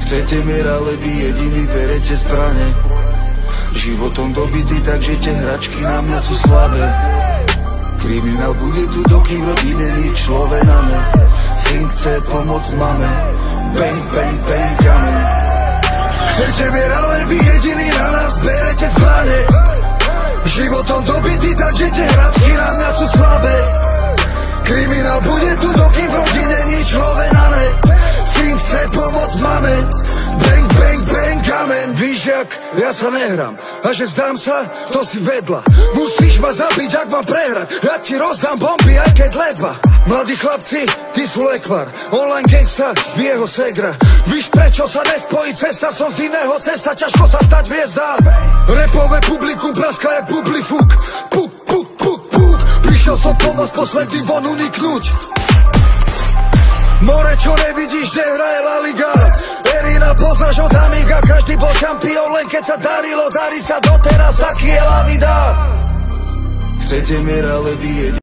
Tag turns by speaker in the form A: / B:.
A: Chcete mier, ale vy jediný berete zbrane. Životom dobitý, takže tie hračky na mňa sú slabé. Kriminál bude tu, dokým v rodine nič človenané. Syn chce pomoc mame, bang, bang, bang, kamen. Chcete mier, ale vy jediný na nás berete zbrane. Životom dobitý, takže tie hračky na mňa sú slabé. Kriminál bude tu, dokým v rodine nič lovenané. Syn chce pomoc mame, bang, bang, bang, kamen. Víš jak, ja sa nehrám, a že vzdám sa, to si vedla. Musíš ma zabiť, ak mám prehrať, ja ti rozdám bomby, aj keď ledva. Mladí chlapci, ty sú lekvar, online gangsta, jeho segra. Víš prečo sa nespojí cesta, som z iného cesta, ťažko sa stať hviezda. Repové publikum praska jak bublifúk, puk, puk, puk, puk. Prišiel som pomôcť posledný von uniknúť. More, čo nevidíš, kde hraje La Liga. Erina poznáš od Amiga, každý bol šampión, len keď sa darilo, darí sa doteraz, taký je la vida. Chcete mier, ale vy